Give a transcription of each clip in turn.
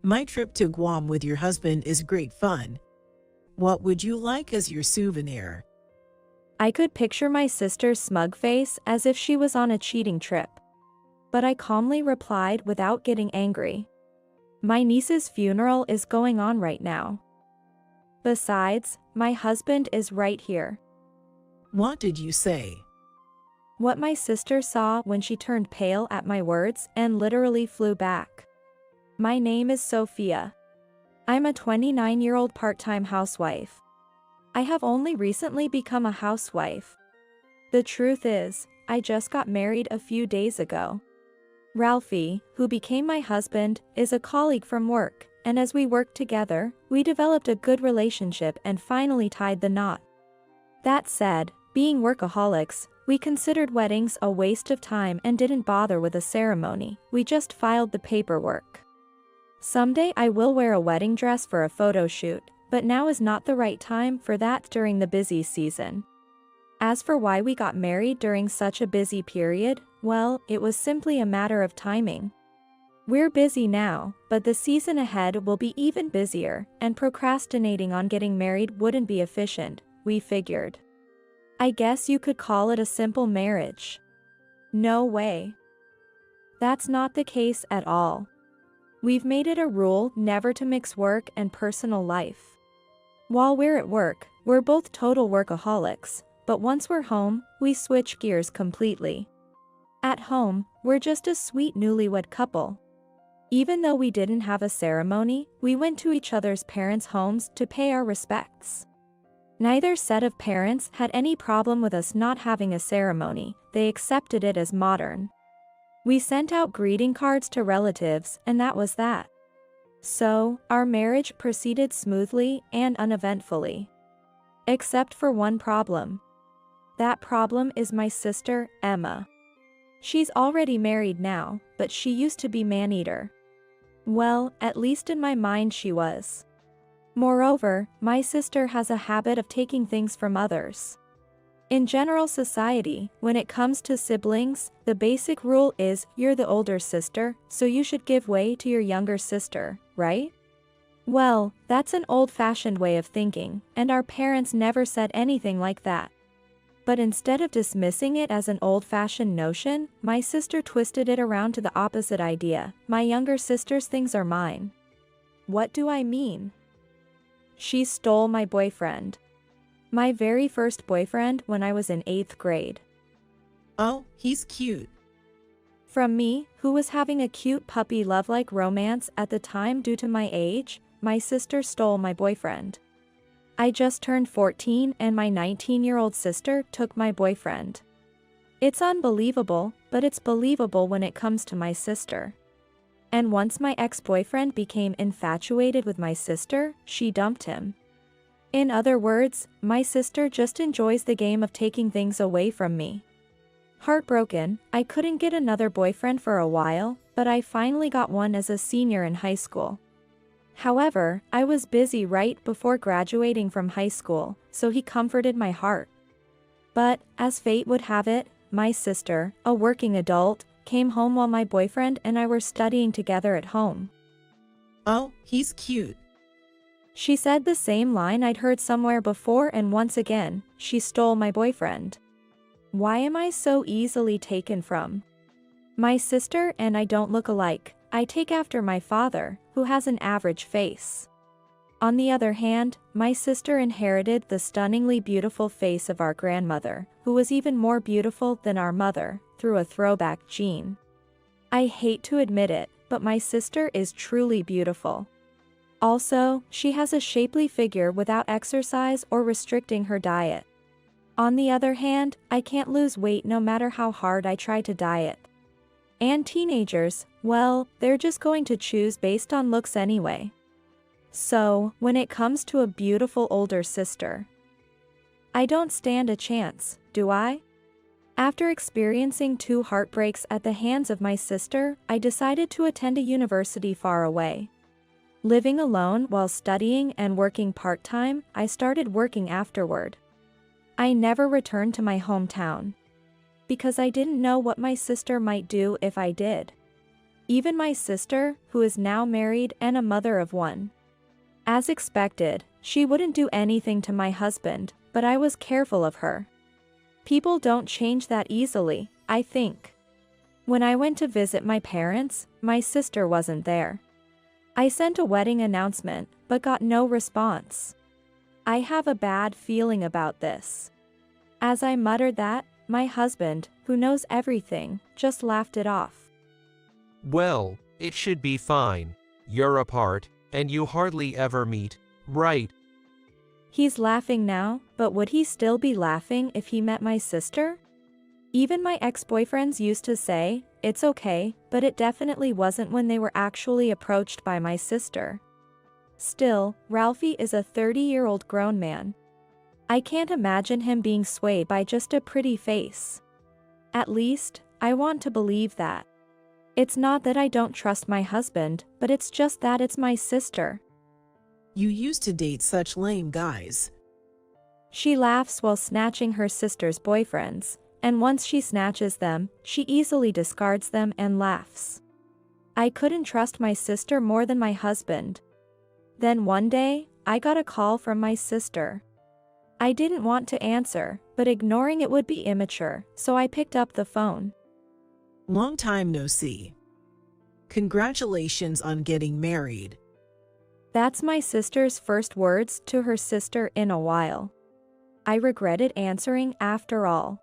My trip to Guam with your husband is great fun. What would you like as your souvenir? I could picture my sister's smug face as if she was on a cheating trip. But I calmly replied without getting angry. My niece's funeral is going on right now. Besides, my husband is right here. What did you say? What my sister saw when she turned pale at my words and literally flew back. My name is Sophia. I'm a 29-year-old part-time housewife. I have only recently become a housewife. The truth is, I just got married a few days ago. Ralphie, who became my husband, is a colleague from work, and as we worked together, we developed a good relationship and finally tied the knot. That said, being workaholics, we considered weddings a waste of time and didn't bother with a ceremony, we just filed the paperwork. Someday I will wear a wedding dress for a photo shoot, but now is not the right time for that during the busy season. As for why we got married during such a busy period, well, it was simply a matter of timing. We're busy now, but the season ahead will be even busier, and procrastinating on getting married wouldn't be efficient, we figured. I guess you could call it a simple marriage. No way. That's not the case at all. We've made it a rule never to mix work and personal life. While we're at work, we're both total workaholics, but once we're home, we switch gears completely. At home, we're just a sweet newlywed couple. Even though we didn't have a ceremony, we went to each other's parents' homes to pay our respects. Neither set of parents had any problem with us not having a ceremony, they accepted it as modern. We sent out greeting cards to relatives, and that was that. So, our marriage proceeded smoothly and uneventfully. Except for one problem. That problem is my sister, Emma. She's already married now, but she used to be man-eater. Well, at least in my mind she was. Moreover, my sister has a habit of taking things from others. In general society, when it comes to siblings, the basic rule is you're the older sister, so you should give way to your younger sister, right? Well, that's an old-fashioned way of thinking, and our parents never said anything like that. But instead of dismissing it as an old-fashioned notion, my sister twisted it around to the opposite idea. My younger sister's things are mine. What do I mean? She stole my boyfriend. My very first boyfriend when I was in 8th grade. Oh, he's cute. From me, who was having a cute puppy love-like romance at the time due to my age, my sister stole my boyfriend. I just turned 14 and my 19-year-old sister took my boyfriend. It's unbelievable, but it's believable when it comes to my sister. And once my ex-boyfriend became infatuated with my sister, she dumped him. In other words, my sister just enjoys the game of taking things away from me. Heartbroken, I couldn't get another boyfriend for a while, but I finally got one as a senior in high school. However, I was busy right before graduating from high school, so he comforted my heart. But, as fate would have it, my sister, a working adult, came home while my boyfriend and I were studying together at home. Oh, he's cute. She said the same line I'd heard somewhere before, and once again, she stole my boyfriend. Why am I so easily taken from? My sister and I don't look alike. I take after my father, who has an average face. On the other hand, my sister inherited the stunningly beautiful face of our grandmother, who was even more beautiful than our mother, through a throwback gene. I hate to admit it, but my sister is truly beautiful. Also, she has a shapely figure without exercise or restricting her diet. On the other hand, I can't lose weight no matter how hard I try to diet. And teenagers, well, they're just going to choose based on looks anyway. So, when it comes to a beautiful older sister, I don't stand a chance, do I? After experiencing 2 heartbreaks at the hands of my sister, I decided to attend a university far away. Living alone while studying and working part-time, I started working afterward. I never returned to my hometown. Because I didn't know what my sister might do if I did. Even my sister, who is now married and a mother of one. As expected, she wouldn't do anything to my husband, but I was careful of her. People don't change that easily, I think. When I went to visit my parents, my sister wasn't there. I sent a wedding announcement, but got no response. I have a bad feeling about this. As I muttered that, my husband, who knows everything, just laughed it off. Well, it should be fine. You're apart, and you hardly ever meet, right? He's laughing now, but would he still be laughing if he met my sister? Even my ex-boyfriends used to say, it's okay, but it definitely wasn't when they were actually approached by my sister. Still, Ralphie is a 30-year-old grown man. I can't imagine him being swayed by just a pretty face. At least, I want to believe that. It's not that I don't trust my husband, but it's just that it's my sister. You used to date such lame guys. She laughs while snatching her sister's boyfriends, and once she snatches them, she easily discards them and laughs. I couldn't trust my sister more than my husband. Then one day, I got a call from my sister. I didn't want to answer, but ignoring it would be immature, so I picked up the phone. Long time no see. Congratulations on getting married. That's my sister's first words to her sister in a while. I regretted answering after all.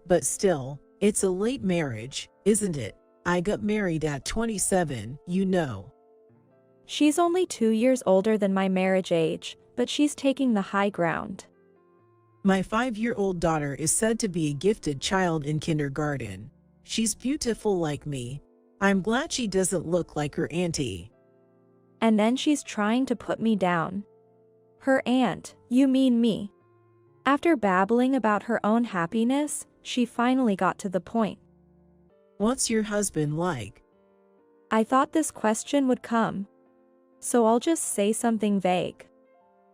But still, it's a late marriage, isn't it? I got married at 27, you know. She's only 2 years older than my marriage age, but she's taking the high ground. My 5-year-old daughter is said to be a gifted child in kindergarten. She's beautiful like me. I'm glad she doesn't look like her auntie. And then she's trying to put me down. Her aunt, you mean me. After babbling about her own happiness, she finally got to the point. What's your husband like? I thought this question would come. So I'll just say something vague.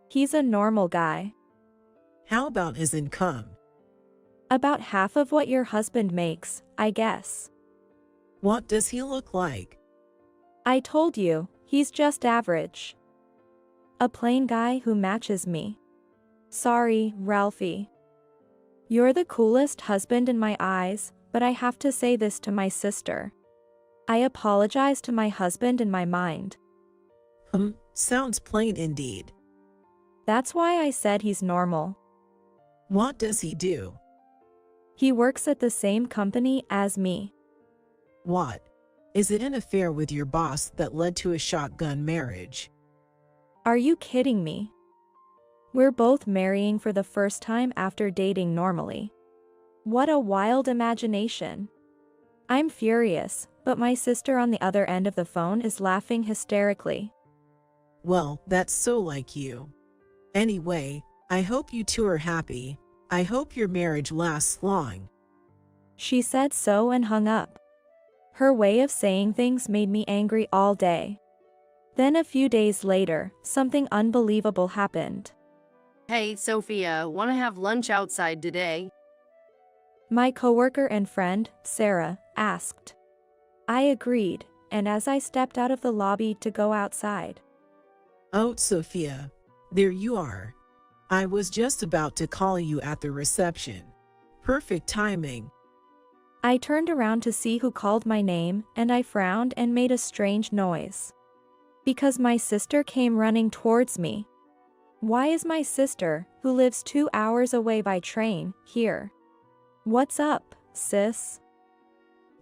He's a normal guy. How about his income? About half of what your husband makes, I guess. What does he look like? I told you, he's just average. A plain guy who matches me. Sorry, Ralphie. You're the coolest husband in my eyes, but I have to say this to my sister. I apologize to my husband in my mind. Sounds plain indeed. That's why I said he's normal. What does he do? He works at the same company as me. What? Is it an affair with your boss that led to a shotgun marriage? Are you kidding me? We're both marrying for the first time after dating normally. What a wild imagination. I'm furious, but my sister on the other end of the phone is laughing hysterically. Well, that's so like you. Anyway, I hope you two are happy. I hope your marriage lasts long. She said so and hung up. Her way of saying things made me angry all day. Then a few days later, something unbelievable happened. Hey, Sophia, wanna have lunch outside today? My coworker and friend, Sarah, asked. I agreed, and as I stepped out of the lobby to go outside. Oh, Sophia, there you are. I was just about to call you at the reception. Perfect timing. I turned around to see who called my name, and I frowned and made a strange noise. Because my sister came running towards me. Why is my sister, who lives 2 hours away by train, here? What's up, sis?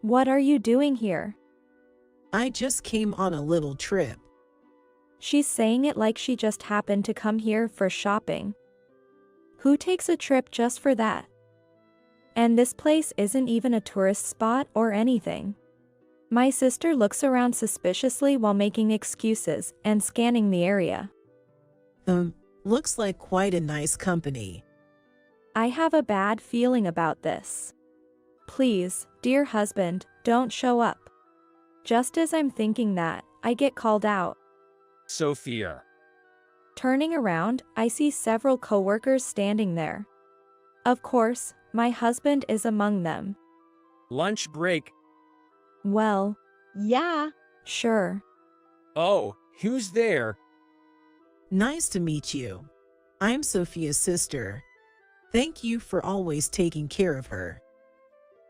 What are you doing here? I just came on a little trip. She's saying it like she just happened to come here for shopping. Who takes a trip just for that? And this place isn't even a tourist spot or anything. My sister looks around suspiciously while making excuses and scanning the area. Looks like quite a nice company. I have a bad feeling about this. Please, dear husband, don't show up. Just as I'm thinking that, I get called out. Sophia. Turning around, I see several coworkers standing there. Of course, my husband is among them. Lunch break. Well, Yeah. Sure. Oh, who's there? Nice to meet you. I'm Sophia's sister. Thank you for always taking care of her.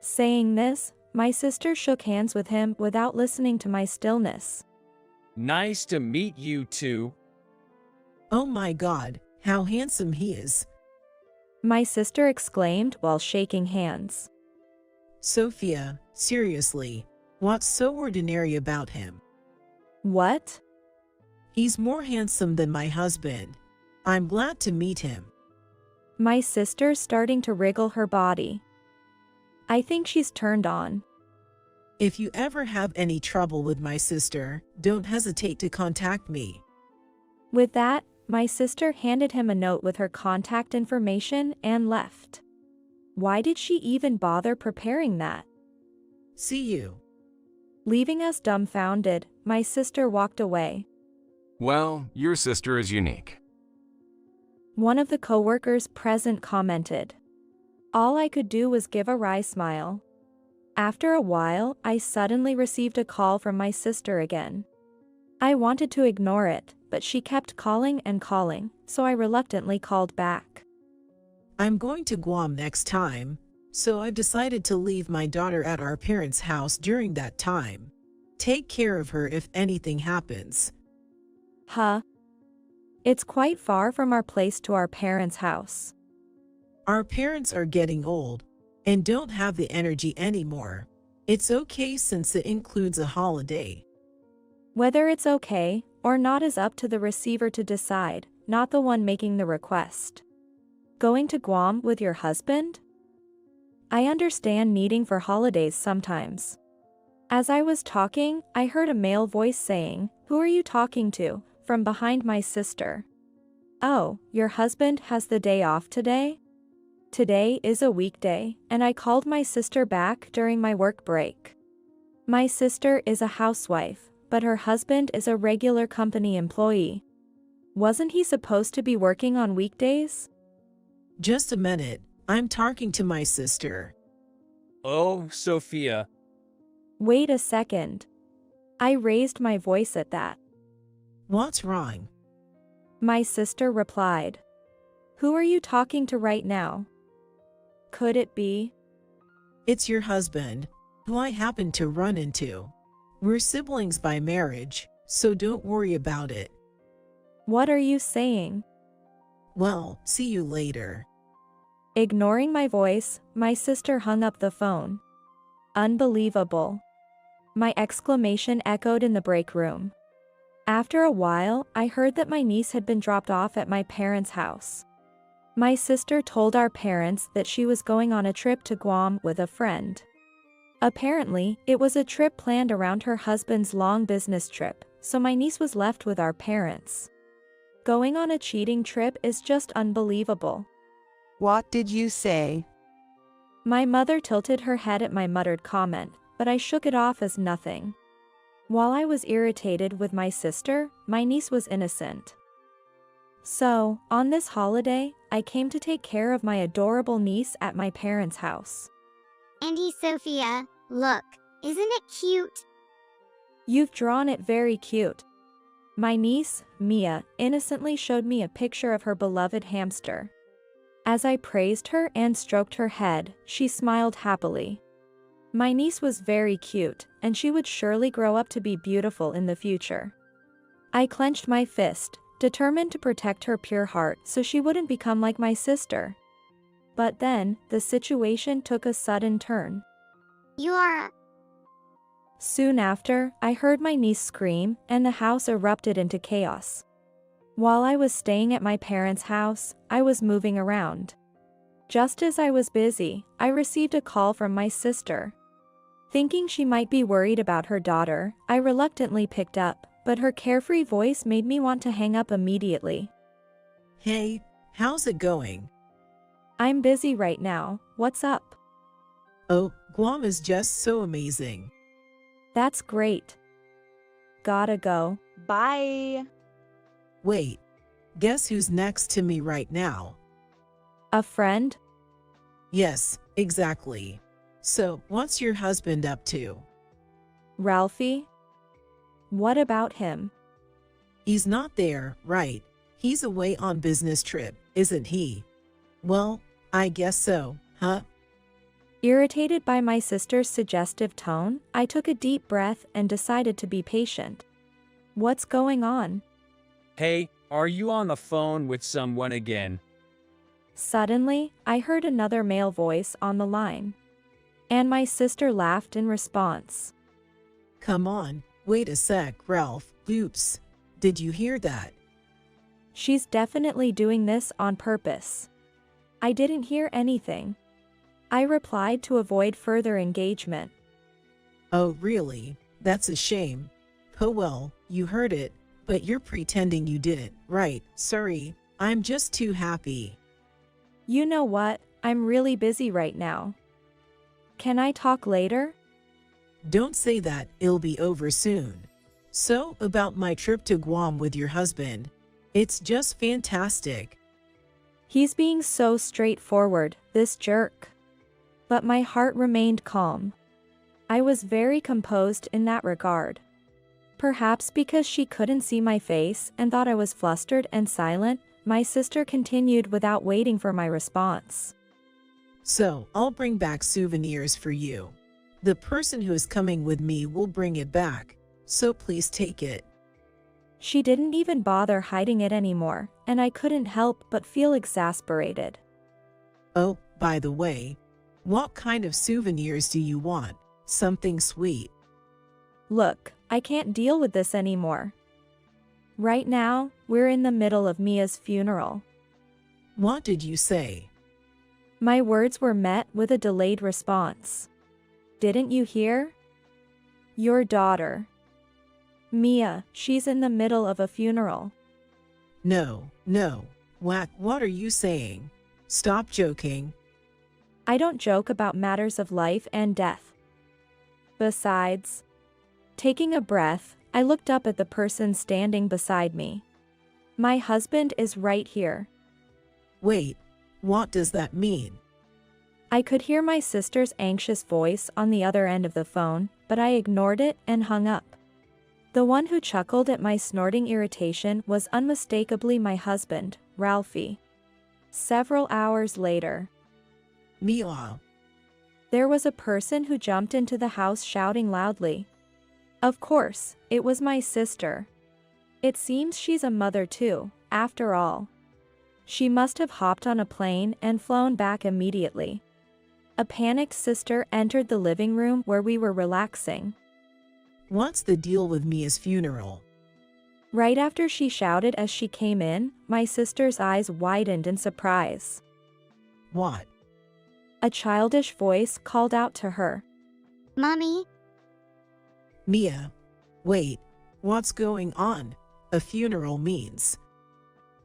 Saying this, my sister shook hands with him without listening to my stillness. Nice to meet you too. Oh my God, how handsome he is. My sister exclaimed while shaking hands. Sophia, seriously, what's so ordinary about him? What? He's more handsome than my husband. I'm glad to meet him. My sister's starting to wriggle her body. I think she's turned on. If you ever have any trouble with my sister, don't hesitate to contact me. With that, my sister handed him a note with her contact information and left. Why did she even bother preparing that? See you. Leaving us dumbfounded, my sister walked away. Well, your sister is unique. One of the coworkers present commented. All I could do was give a wry smile. After a while, I suddenly received a call from my sister again. I wanted to ignore it, but she kept calling and calling, so I reluctantly called back. I'm going to Guam next time, so I've decided to leave my daughter at our parents' house during that time. Take care of her if anything happens. Huh? It's quite far from our place to our parents' house. Our parents are getting old and don't have the energy anymore. It's okay since it includes a holiday. Whether it's okay or not is up to the receiver to decide, not the one making the request. Going to Guam with your husband? I understand needing for holidays sometimes. As I was talking, I heard a male voice saying, "Who are you talking to?" from behind my sister. Oh, your husband has the day off today? Today is a weekday, and I called my sister back during my work break. My sister is a housewife, but her husband is a regular company employee. Wasn't he supposed to be working on weekdays? Just a minute, I'm talking to my sister. Oh, Sophia. Wait a second. I raised my voice at that. What's wrong? My sister replied. Who are you talking to right now? Could it be? It's your husband, who I happened to run into. We're siblings by marriage, so don't worry about it. What are you saying? Well, see you later. Ignoring my voice, my sister hung up the phone. Unbelievable. My exclamation echoed in the break room. After a while, I heard that my niece had been dropped off at my parents' house. My sister told our parents that she was going on a trip to Guam with a friend. Apparently, it was a trip planned around her husband's long business trip, so my niece was left with our parents. Going on a cheating trip is just unbelievable. What did you say? My mother tilted her head at my muttered comment, but I shook it off as nothing. While I was irritated with my sister, my niece was innocent. So, on this holiday, I came to take care of my adorable niece at my parents' house. Auntie Sophia, look, isn't it cute? You've drawn it very cute. My niece, Mia, innocently showed me a picture of her beloved hamster. As I praised her and stroked her head, she smiled happily. My niece was very cute, and she would surely grow up to be beautiful in the future. I clenched my fist, determined to protect her pure heart so she wouldn't become like my sister. But then, the situation took a sudden turn. Soon after, I heard my niece scream, and the house erupted into chaos. While I was staying at my parents' house, I was moving around. Just as I was busy, I received a call from my sister. Thinking she might be worried about her daughter, I reluctantly picked up, but her carefree voice made me want to hang up immediately. Hey, how's it going? I'm busy right now, what's up? Oh, Guam is just so amazing. That's great. Gotta go. Bye. Wait, guess who's next to me right now? A friend? Yes, exactly. So, what's your husband up to? Ralphie? What about him? He's not there, right? He's away on business trip, isn't he? Well, I guess so, huh? Irritated by my sister's suggestive tone, I took a deep breath and decided to be patient. What's going on? Hey, are you on the phone with someone again? Suddenly, I heard another male voice on the line. And my sister laughed in response. Come on, wait a sec, Ralph. Oops. Did you hear that? She's definitely doing this on purpose. I didn't hear anything. I replied to avoid further engagement. Oh, really? That's a shame. Oh well, you heard it, but you're pretending you didn't, right? Sorry, I'm just too happy. You know what? I'm really busy right now. Can I talk later? Don't say that, it'll be over soon. So, about my trip to Guam with your husband. It's just fantastic. He's being so straightforward, this jerk. But my heart remained calm. I was very composed in that regard. Perhaps because she couldn't see my face and thought I was flustered and silent, my sister continued without waiting for my response. So, I'll bring back souvenirs for you. The person who is coming with me will bring it back, so please take it. She didn't even bother hiding it anymore, and I couldn't help but feel exasperated. Oh, by the way, what kind of souvenirs do you want? Something sweet. Look, I can't deal with this anymore. Right now, we're in the middle of Mia's funeral. What did you say? My words were met with a delayed response. Didn't you hear? Your daughter. Mia, she's in the middle of a funeral. No. What are you saying? Stop joking. I don't joke about matters of life and death. Besides, taking a breath, I looked up at the person standing beside me. My husband is right here. Wait, what does that mean? I could hear my sister's anxious voice on the other end of the phone, but I ignored it and hung up. The one who chuckled at my snorting irritation was unmistakably my husband, Ralphie. Several hours later, Mia. there was a person who jumped into the house shouting loudly. Of course, it was my sister. It seems she's a mother too, after all. She must have hopped on a plane and flown back immediately. A panicked sister entered the living room where we were relaxing. What's the deal with Mia's funeral? Right after she shouted as she came in, my sister's eyes widened in surprise. What? A childish voice called out to her. Mommy, Mia. Wait, what's going on? A funeral means.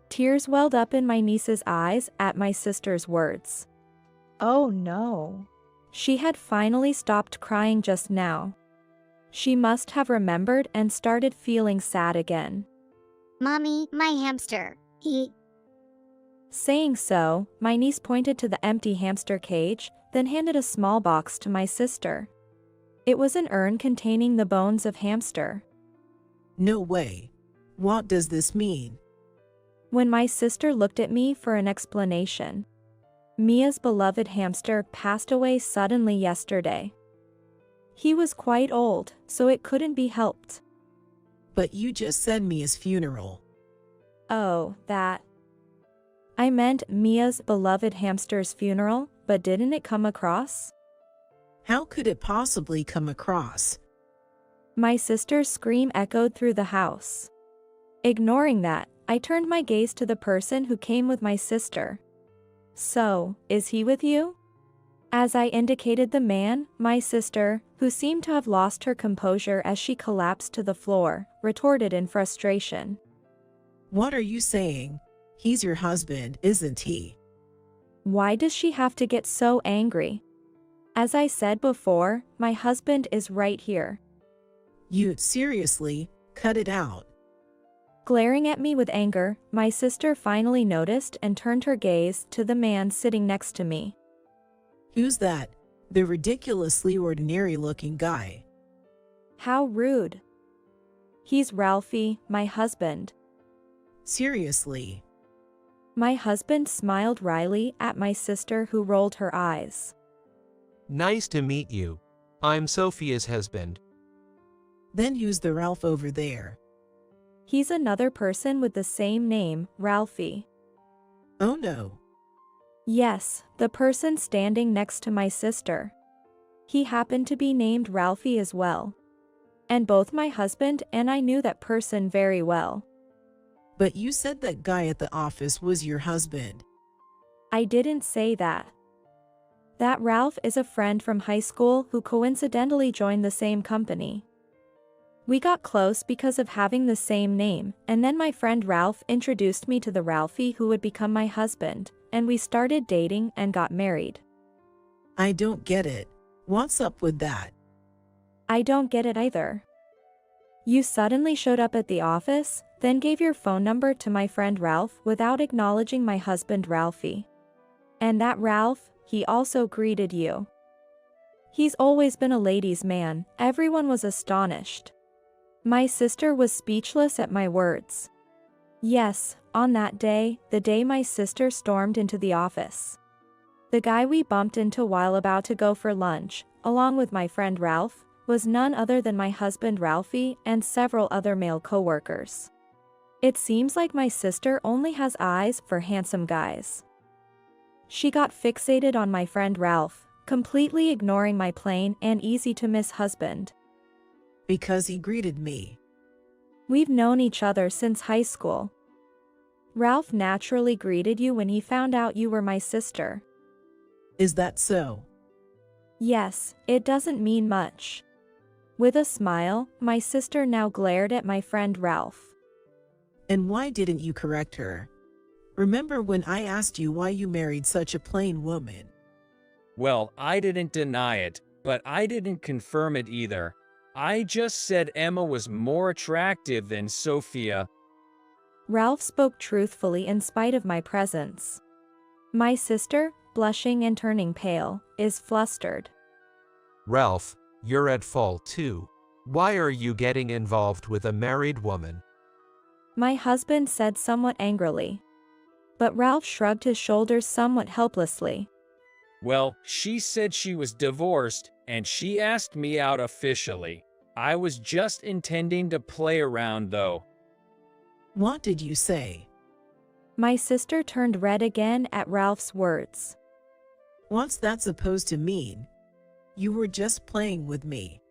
Tears welled up in my niece's eyes at my sister's words. Oh no. She had finally stopped crying just now. She must have remembered and started feeling sad again. Mommy, my hamster. Saying so, my niece pointed to the empty hamster cage, then handed a small box to my sister. It was an urn containing the bones of hamster. No way. What does this mean? When my sister looked at me for an explanation, Mia's beloved hamster passed away suddenly yesterday. He was quite old, so it couldn't be helped. But you just said Mia's funeral. Oh, that. I meant Mia's beloved hamster's funeral, but didn't it come across? How could it possibly come across? My sister's scream echoed through the house. Ignoring that, I turned my gaze to the person who came with my sister. So, is he with you? As I indicated the man, my sister, who seemed to have lost her composure as she collapsed to the floor, retorted in frustration. What are you saying? He's your husband, isn't he? Why does she have to get so angry? As I said before, my husband is right here. You seriously, cut it out. Glaring at me with anger, my sister finally noticed and turned her gaze to the man sitting next to me. Who's that? The ridiculously ordinary-looking guy. How rude. He's Ralphie, my husband. Seriously. My husband smiled wryly at my sister, who rolled her eyes. Nice to meet you. I'm Sophia's husband. Then who's the Ralph over there? He's another person with the same name, Ralphie. Oh no. Yes, the person standing next to my sister. He happened to be named Ralphie as well. And both my husband and I knew that person very well. But you said that guy at the office was your husband. I didn't say that. That Ralph is a friend from high school who coincidentally joined the same company. We got close because of having the same name, and then my friend Ralph introduced me to the Ralphie who would become my husband, and we started dating and got married. I don't get it. What's up with that? I don't get it either. You suddenly showed up at the office, then gave your phone number to my friend Ralph without acknowledging my husband Ralphie. And that Ralph, he also greeted you. He's always been a ladies' man. Everyone was astonished. My sister was speechless at my words. Yes, on that day, the day my sister stormed into the office. The guy we bumped into while about to go for lunch, along with my friend Ralph, was none other than my husband Ralphie and several other male coworkers. It seems like my sister only has eyes for handsome guys. She got fixated on my friend Ralph, completely ignoring my plain and easy-to-miss husband. Because he greeted me. We've known each other since high school. Ralph naturally greeted you when he found out you were my sister. Is that so? Yes, it doesn't mean much. With a smile, my sister now glared at my friend Ralph. And why didn't you correct her? Remember when I asked you why you married such a plain woman? Well, I didn't deny it, but I didn't confirm it either. I just said Emma was more attractive than Sophia. Ralph spoke truthfully in spite of my presence. My sister, blushing and turning pale, is flustered. Ralph, you're at fault too. Why are you getting involved with a married woman? My husband said somewhat angrily. But Ralph shrugged his shoulders somewhat helplessly. Well, she said she was divorced, and she asked me out officially. I was just intending to play around though. What did you say? My sister turned red again at Ralph's words. What's that supposed to mean? You were just playing with me.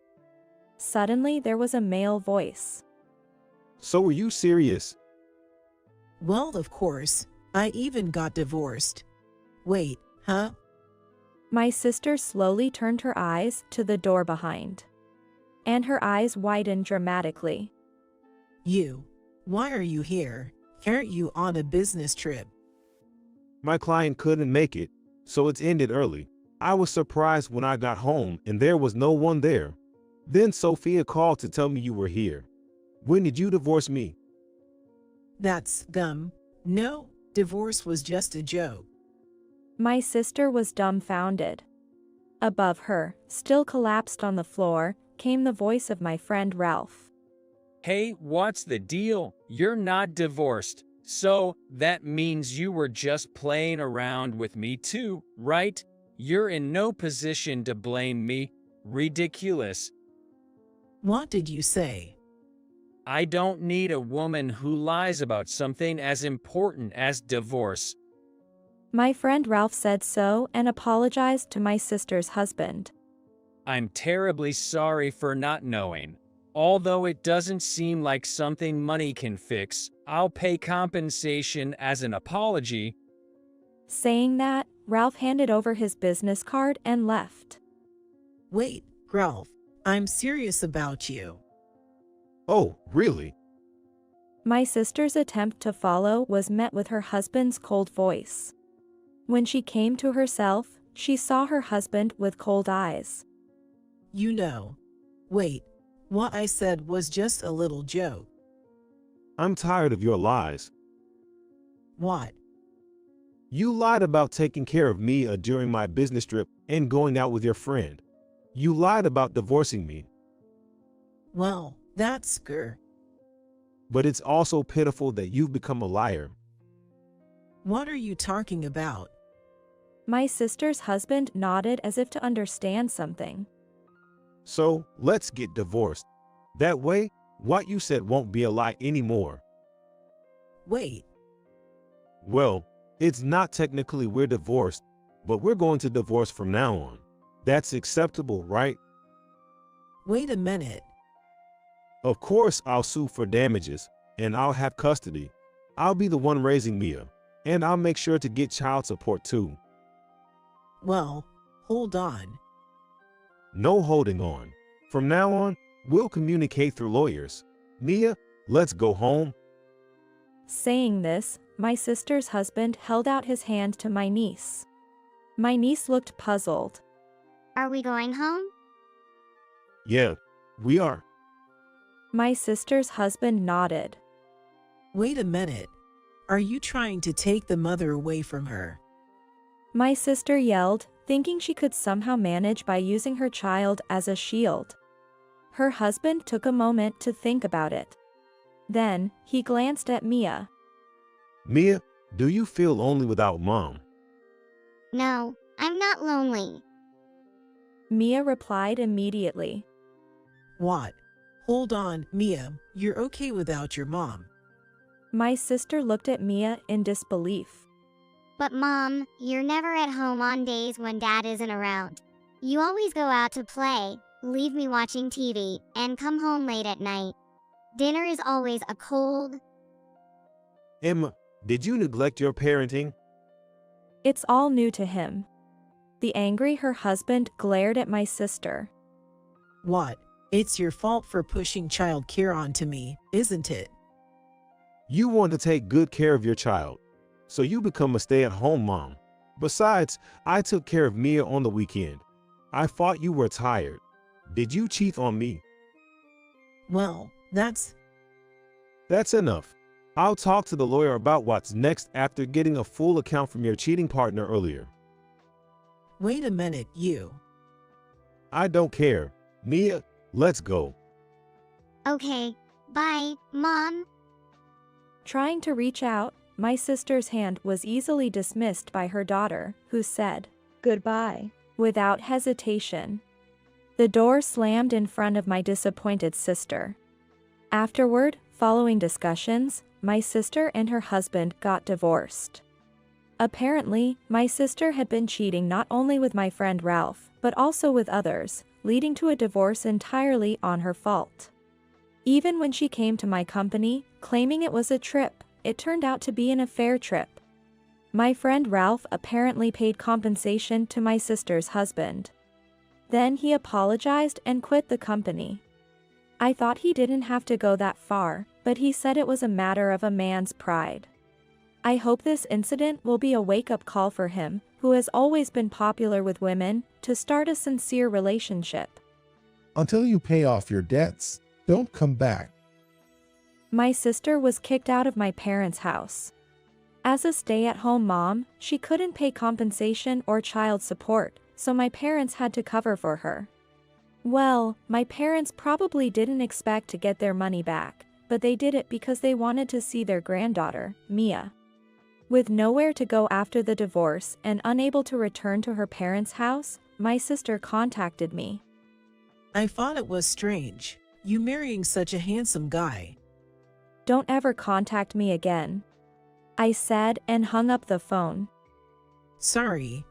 Suddenly there was a male voice. So were you serious? Well, of course. I even got divorced. Wait, huh? My sister slowly turned her eyes to the door behind. And her eyes widened dramatically. You. Why are you here? Aren't you on a business trip? My client couldn't make it, so it's ended early. I was surprised when I got home and there was no one there. Then Sophia called to tell me you were here. When did you divorce me? That's dumb. No, divorce was just a joke. My sister was dumbfounded. Above her, still collapsed on the floor, came the voice of my friend Ralph. Hey, what's the deal? You're not divorced, so that means you were just playing around with me too, right? You're in no position to blame me. Ridiculous. What did you say? I don't need a woman who lies about something as important as divorce. My friend Ralph said so and apologized to my sister's husband. I'm terribly sorry for not knowing. Although it doesn't seem like something money can fix, I'll pay compensation as an apology. Saying that, Ralph handed over his business card and left. Wait, Ralph, I'm serious about you. Oh, really? My sister's attempt to follow was met with her husband's cold voice. When she came to herself, she saw her husband with cold eyes. You know. Wait, what I said was just a little joke. I'm tired of your lies. What? You lied about taking care of me during my business trip and going out with your friend. You lied about divorcing me. Well, that's grr. But it's also pitiful that you've become a liar. What are you talking about? My sister's husband nodded as if to understand something. So, let's get divorced. That way, what you said won't be a lie anymore. Wait, Well, it's not technically we're divorced, but we're going to divorce from now on. That's acceptable, right? wait a minute. Of course, I'll sue for damages, and I'll have custody. I'll be the one raising Mia, and I'll make sure to get child support too. Well, hold on. No holding on. From now on, we'll communicate through lawyers. Mia, let's go home. Saying this, my sister's husband held out his hand to my niece. My niece looked puzzled. Are we going home? Yeah, we are. My sister's husband nodded. Wait a minute. Are you trying to take the mother away from her? My sister yelled, thinking she could somehow manage by using her child as a shield. Her husband took a moment to think about it. Then, he glanced at Mia. Mia, do you feel lonely without mom? No, I'm not lonely. Mia replied immediately. What? Hold on, Mia, you're okay without your mom. My sister looked at Mia in disbelief. But Mom, you're never at home on days when Dad isn't around. You always go out to play, leave me watching TV, and come home late at night. Dinner is always a cold. Emma, did you neglect your parenting? It's all new to him. The angry her husband glared at my sister. What? It's your fault for pushing child care onto me, isn't it? You want to take good care of your child, so you become a stay-at-home mom. Besides, I took care of Mia on the weekend. I thought you were tired. Did you cheat on me? Well, that's enough. I'll talk to the lawyer about what's next after getting a full account from your cheating partner earlier. Wait a minute, you. I don't care. Mia, let's go. Okay, bye, Mom. Trying to reach out, my sister's hand was easily dismissed by her daughter, who said, "Goodbye," without hesitation. The door slammed in front of my disappointed sister. Afterward, following discussions, my sister and her husband got divorced. Apparently, my sister had been cheating not only with my friend Ralph, but also with others, leading to a divorce entirely on her fault. Even when she came to my company, claiming it was a trip, it turned out to be an affair trip. My friend Ralph apparently paid compensation to my sister's husband. Then he apologized and quit the company. I thought he didn't have to go that far, but he said it was a matter of a man's pride. I hope this incident will be a wake-up call for him, who has always been popular with women, to start a sincere relationship. Until you pay off your debts, don't come back. My sister was kicked out of my parents' house. As a stay-at-home mom, she couldn't pay compensation or child support, so my parents had to cover for her. Well, my parents probably didn't expect to get their money back, but they did it because they wanted to see their granddaughter, Mia. With nowhere to go after the divorce and unable to return to her parents' house, my sister contacted me. I thought it was strange, you marrying such a handsome guy. Don't ever contact me again, I said and hung up the phone. Sorry.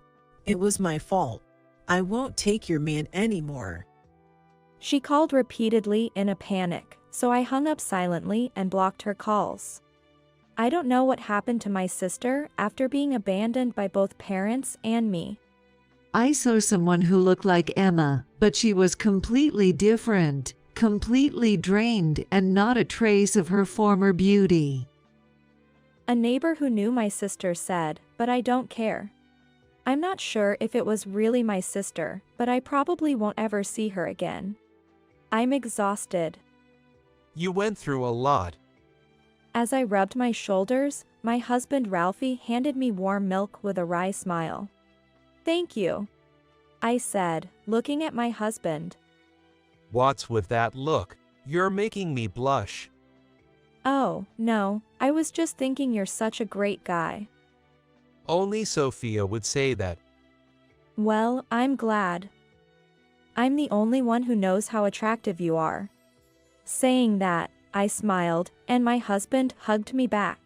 It was my fault. I won't take your man anymore. She called repeatedly in a panic, so I hung up silently and blocked her calls. I don't know what happened to my sister after being abandoned by both parents and me. I saw someone who looked like Emma, but she was completely different, completely drained, and not a trace of her former beauty. A neighbor who knew my sister said, but I don't care. I'm not sure if it was really my sister, but I probably won't ever see her again. I'm exhausted. You went through a lot. As I rubbed my shoulders, my husband Ralphie handed me warm milk with a wry smile. Thank you, I said, looking at my husband. What's with that look? You're making me blush. Oh, no, I was just thinking you're such a great guy. Only Sophia would say that. Well, I'm glad. I'm the only one who knows how attractive you are. Saying that, I smiled, and my husband hugged me back.